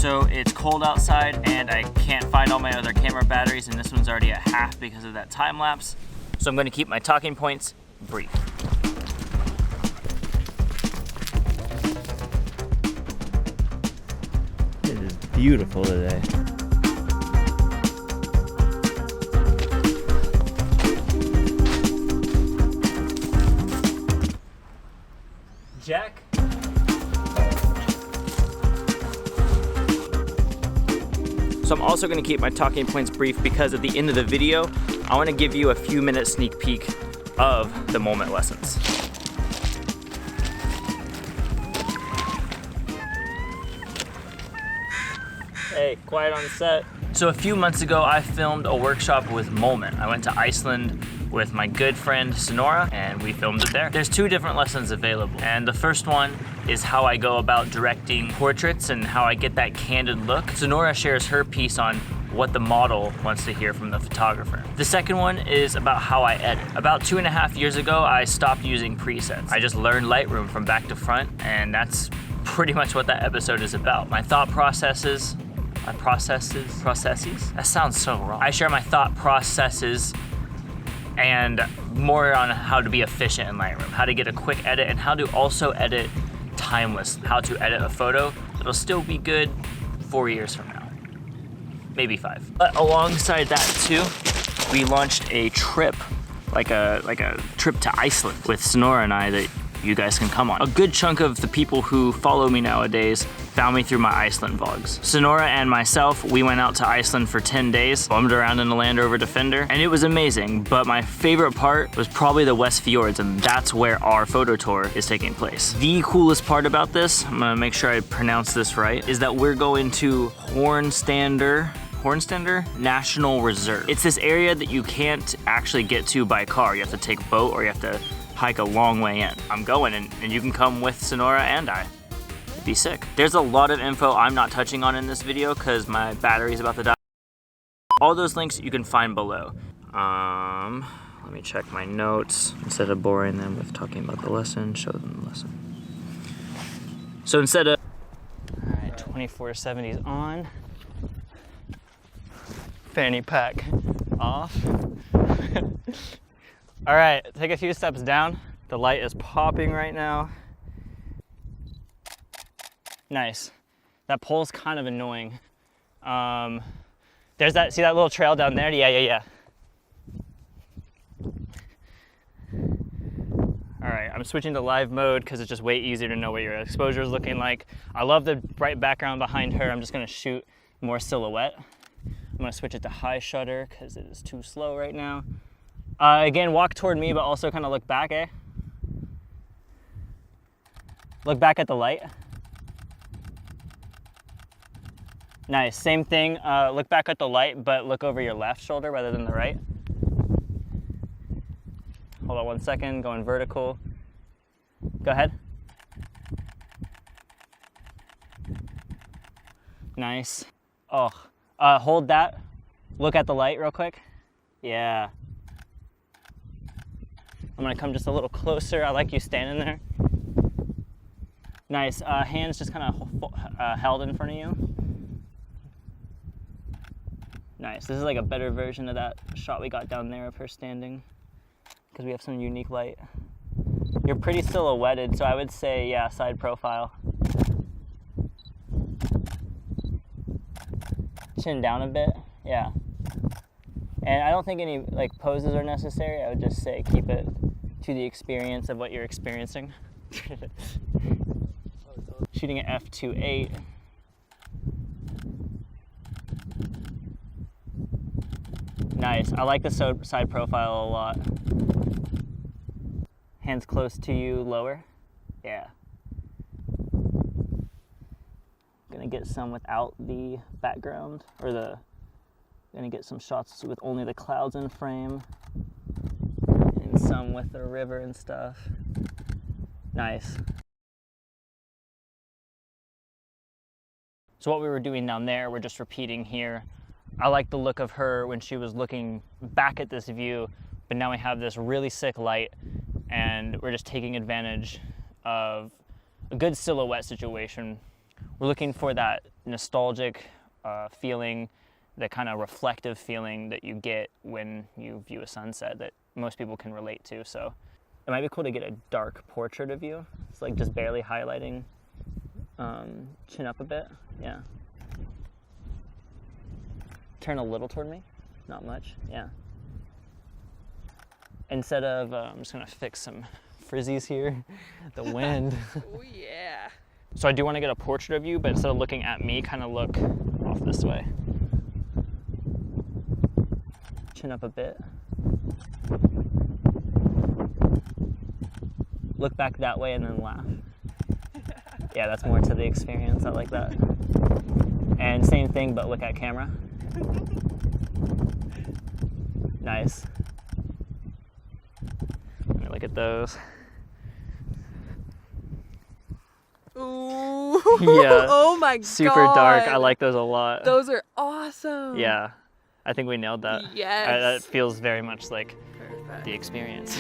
So it's cold outside and I can't find all my other camera batteries, and this one's already at half because of that time lapse. So I'm going to keep my talking points brief. It is beautiful today. Jack? So I'm also going to keep my talking points brief because at the end of the video, I want to give you a few minute sneak peek of the moment lessons. Hey, quiet on set. So a few months ago, I filmed a workshop with Moment. I went to Iceland with my good friend Sonora, and we filmed it there. There's 2 different lessons available, and the first one is how I go about directing portraits and how I get that candid look. Sonora shares her piece on what the model wants to hear from the photographer. The second one is about how I edit. About 2.5 years ago, I stopped using presets. I just learned Lightroom from back to front, and that's pretty much what that episode is about. My thought processes, processes? That sounds so wrong. I share my thought processes and more on how to be efficient in Lightroom, how to get a quick edit, and how to also edit timeless, how to edit a photo that'll still be good 4 years from now, maybe 5. But alongside that too, we launched a trip, like a trip to Iceland with Sonora and I that you guys can come on. A good chunk of the people who follow me nowadays found me through my Iceland vlogs. Sonora and myself, we went out to Iceland for 10 days, bummed around in the Land Rover Defender, and it was amazing, but my favorite part was probably the West Fjords, and that's where our photo tour is taking place. The coolest part about this, I'm gonna make sure I pronounce this right, is that we're going to Hornstander National Reserve. It's this area that you can't actually get to by car. You have to take a boat or you have to hike a long way in. I'm going and you can come with Sonora and I. It'd be sick. There's a lot of info I'm not touching on in this video because my battery's about to die. All those links you can find below. Let me check my notes. Instead of boring them with talking about the lesson, show them the lesson. So instead of... All right, 2470's on. Fanny pack off. All right, take a few steps down. The light is popping right now. Nice. That pole's kind of annoying. There's that, see that little trail down there? Yeah. All right, I'm switching to live mode because it's just way easier to know what your exposure is looking like. I love the bright background behind her. I'm just gonna shoot more silhouette. I'm gonna switch it to high shutter because it is too slow right now. Again, walk toward me, but also kind of look back, eh? Look back at the light. Nice, same thing. Look back at the light, but look over your left shoulder rather than the right. Hold on 1 second, going vertical. Go ahead. Nice. Oh, hold that. Look at the light real quick. Yeah. I'm gonna come just a little closer. I like you standing there. Nice, hands just kind of held in front of you. Nice, this is like a better version of that shot we got down there of her standing because we have some unique light. You're pretty silhouetted, so I would say, yeah, side profile. Chin down a bit, yeah. And I don't think any like poses are necessary. I would just say keep it to the experience of what you're experiencing. Shooting at f2.8. Nice, I like the side profile a lot. Hands close to you, lower. Yeah. Gonna get some without the background, or gonna get some shots with only the clouds in frame, and some with the river and stuff. Nice. So what we were doing down there, we're just repeating here. I like the look of her when she was looking back at this view, but now we have this really sick light and we're just taking advantage of a good silhouette situation. We're looking for that nostalgic feeling, the kind of reflective feeling that you get when you view a sunset that most people can relate to. So it might be cool to get a dark portrait of you. It's like just barely highlighting, chin up a bit. Yeah. Turn a little toward me, not much. Yeah. Instead of, I'm just gonna fix some frizzies here. The wind. Oh yeah. So I do want to get a portrait of you, but instead of looking at me, kind of look off this way. Chin up a bit. Look back that way and then laugh. Yeah, that's more to the experience. I like that. And same thing, but look at camera. Nice. Let me look at those. Ooh. Yeah. Oh my god. Super dark. I like those a lot. Those are awesome. Yeah. I think we nailed that. Yes. That feels very much like Perfect. the experience.